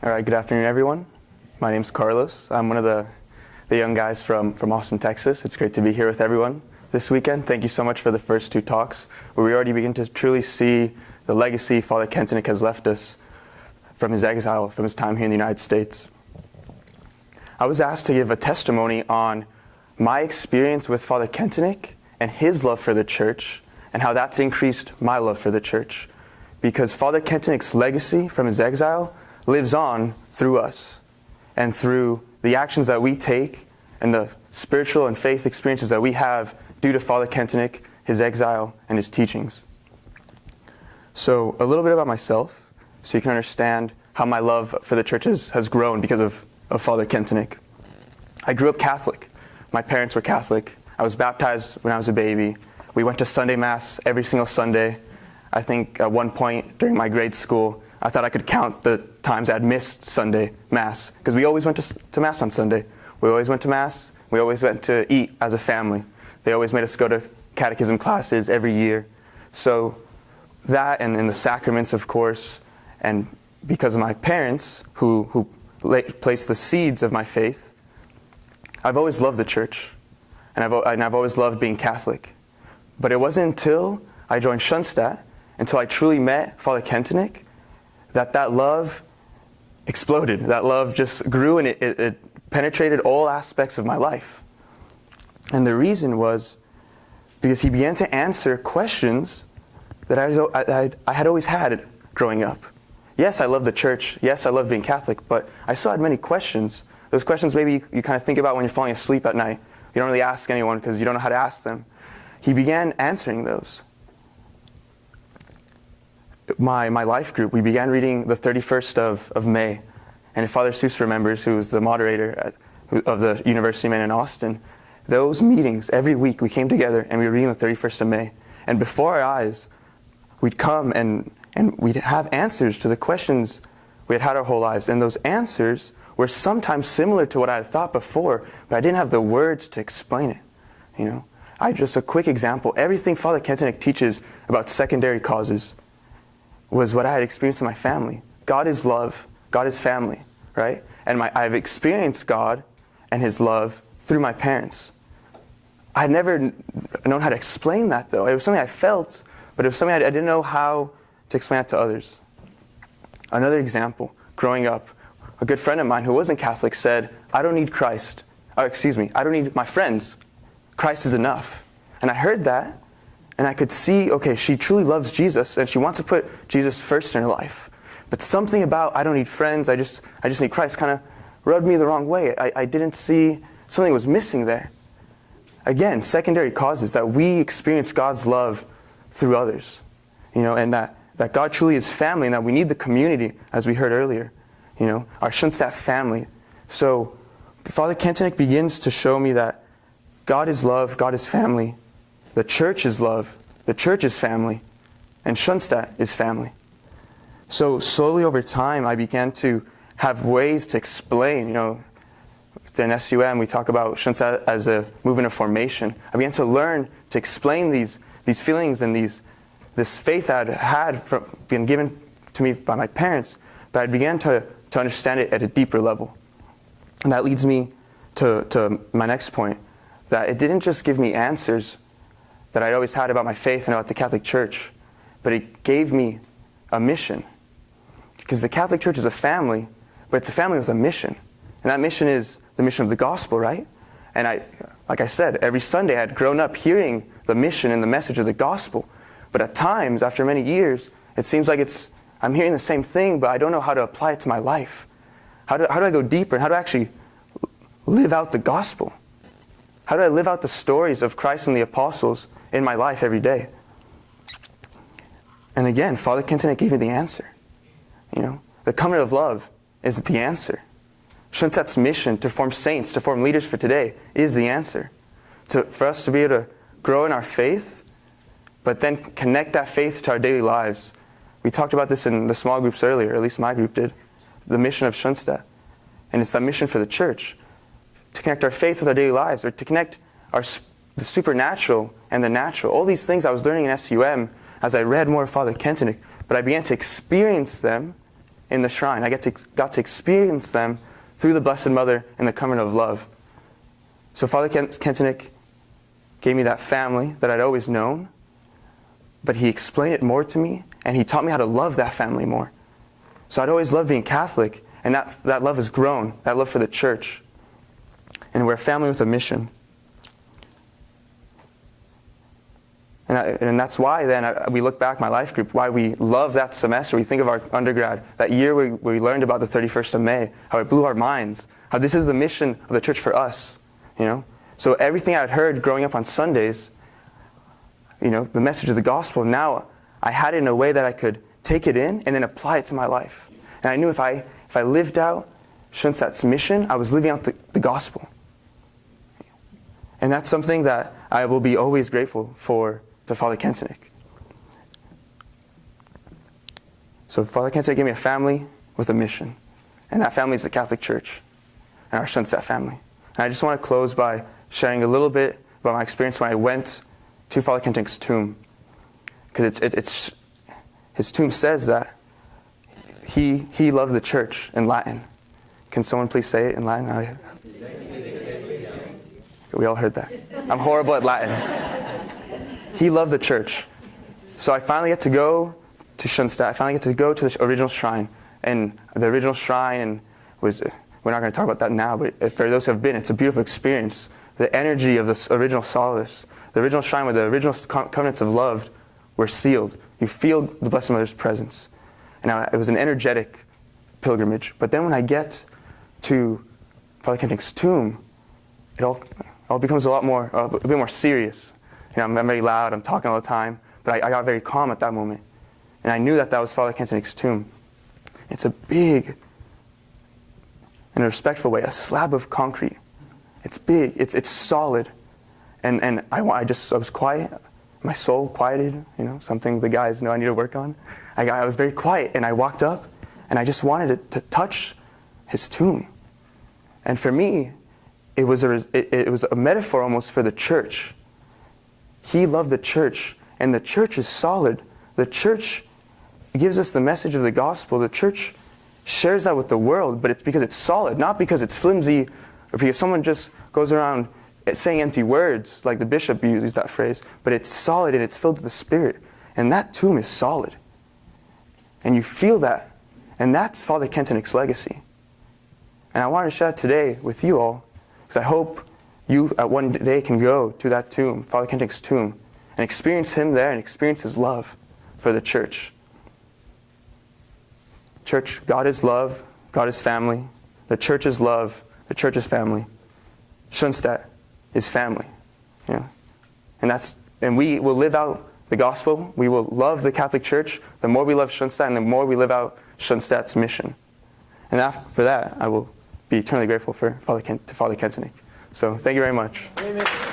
All right, good afternoon, everyone. My name's Carlos. I'm one of the young guys from Austin, Texas. It's great to be here with everyone this weekend. Thank you so much for the first two talks, where we already begin to truly see the legacy Father Kentinick has left us from his exile, from his time here in the United States. I was asked to give a testimony on my experience with Father Kentinick and his love for the church, and how that's increased my love for the church. Because Father Kentinick's legacy from his exile lives on through us, and through the actions that we take and the spiritual and faith experiences that we have due to Father Kentinick, his exile, and his teachings. So a little bit about myself, so you can understand how my love for the churches has grown because of Father Kentinick. I grew up Catholic. My parents were Catholic. I was baptized when I was a baby. We went to Sunday Mass every single Sunday. I think at one point during my grade school, I thought I could count the times I'd missed Sunday Mass, because we always went to Mass on Sunday. We always went to Mass. We always went to eat as a family. They always made us go to catechism classes every year. So that, and in the sacraments, of course, and because of my parents who placed the seeds of my faith, I've always loved the church, and I've always loved being Catholic. But it wasn't until I joined Schoenstatt, until I truly met Father Kentinick, that love exploded. That love just grew, and it penetrated all aspects of my life. And the reason was because he began to answer questions that I had always had growing up. Yes, I love the church. Yes, I love being Catholic, but I still had many questions. Those questions maybe you kind of think about when you're falling asleep at night. You don't really ask anyone because you don't know how to ask them. He began answering those. My life group, we began reading the 31st of May. And if Father Seuss remembers, who was the moderator of the University Man in Austin, those meetings, every week we came together and we were reading the 31st of May. And before our eyes, we'd come and we'd have answers to the questions we had our whole lives. And those answers were sometimes similar to what I had thought before, but I didn't have the words to explain it. Just a quick example. Everything Father Kentinick teaches about secondary causes was what I had experienced in my family. God is love. God is family, right? And I've experienced God and his love through my parents. I had never known how to explain that, though. It was something I felt, but it was something I didn't know how to explain it to others. Another example, growing up, a good friend of mine who wasn't Catholic said, I don't need Christ. I don't need my friends. Christ is enough. And I heard that, and I could see, okay, she truly loves Jesus, and she wants to put Jesus first in her life. But something about, I don't need friends, I just need Christ, kind of rubbed me the wrong way. I didn't see, something was missing there. Again, secondary causes, that we experience God's love through others. And that God truly is family, and that we need the community, as we heard earlier. Our Schoenstatt family. So Father Kentinick begins to show me that God is love, God is family. The church is love, the church is family, and Schoenstatt is family. So slowly over time, I began to have ways to explain. In SUM, we talk about Schoenstatt as a movement of formation. I began to learn to explain these feelings and this faith I had been given to me by my parents, but I began to understand it at a deeper level. And that leads me to my next point, that it didn't just give me answers that I'd always had about my faith and about the Catholic Church, but it gave me a mission. Because the Catholic Church is a family, but it's a family with a mission. And that mission is the mission of the gospel, right? And like I said, every Sunday I had grown up hearing the mission and the message of the gospel. But at times, after many years, it seems like I'm hearing the same thing, but I don't know how to apply it to my life. How do I go deeper, and how do I actually live out the gospel? How do I live out the stories of Christ and the apostles in my life every day? And again, Father Kentinick gave me the answer. The covenant of love is the answer. Schoenstatt's mission to form saints, to form leaders for today, is the answer. For us to be able to grow in our faith, but then connect that faith to our daily lives. We talked about this in the small groups earlier, at least my group did, the mission of Schoenstatt. And it's that mission for the church, to connect our faith with our daily lives, or to connect the supernatural and the natural. All these things I was learning in SUM as I read more of Father Kentinick, but I began to experience them in the shrine. I got to experience them through the Blessed Mother and the covenant of love. So Father Kentenich gave me that family that I'd always known, but he explained it more to me, and he taught me how to love that family more. So I'd always loved being Catholic, and that love has grown, that love for the church. And we're a family with a mission. And that's why then we look back, my life group, why we love that semester. We think of our undergrad, that year where we learned about the 31st of May, how it blew our minds, how this is the mission of the church for us, you know. So everything I'd heard growing up on Sundays, you know, the message of the gospel, now I had it in a way that I could take it in and then apply it to my life. And I knew if I lived out Schoenstadt's mission, I was living out the gospel. And that's something that I will be always grateful for to Father Kentenich. So Father Kentenich gave me a family with a mission. And that family is the Catholic Church and our Schoenstatt family. And I just want to close by sharing a little bit about my experience when I went to Father Kentenich's tomb. Because his tomb says that he loved the church in Latin. Can someone please say it in Latin? We all heard that. I'm horrible at Latin. He loved the church. So I finally get to go to Schoenstatt. I finally get to go to the original shrine. And the original shrine was, we're not going to talk about that now, but for those who have been, it's a beautiful experience. The energy of this original solace, the original shrine where the original covenants of love were sealed. You feel the Blessed Mother's presence. And it was an energetic pilgrimage. But then when I get to Father Kentenich's tomb, it all becomes a bit more serious. You know, I'm very loud, I'm talking all the time, but I got very calm at that moment. And I knew that was Father Kentenich's tomb. It's a big, in a respectful way, a slab of concrete. It's big, it's solid. And I was quiet, my soul quieted, you know, something the guys know I need to work on. I was very quiet, and I walked up, and I just wanted to touch his tomb. And for me, it was a metaphor almost for the church. He loved the church, and the church is solid. The church gives us the message of the gospel. The church shares that with the world, but it's because it's solid, not because it's flimsy, or because someone just goes around saying empty words, like the bishop used that phrase, but it's solid and it's filled with the Spirit. And that tomb is solid. And you feel that. And that's Father Kentenich's legacy. And I wanted to share that today with you all, because I hope you at one day can go to that tomb, Father Kentenich's tomb, and experience him there and experience his love for the church. Church, God is love, God is family. The church is love, the church is family. Schoenstatt is family. You know? And we will live out the gospel. We will love the Catholic Church. The more we love Schoenstatt, and the more we live out Schoenstatt's mission. And for that, I will be eternally grateful to Father Kentenich. So thank you very much. Amen.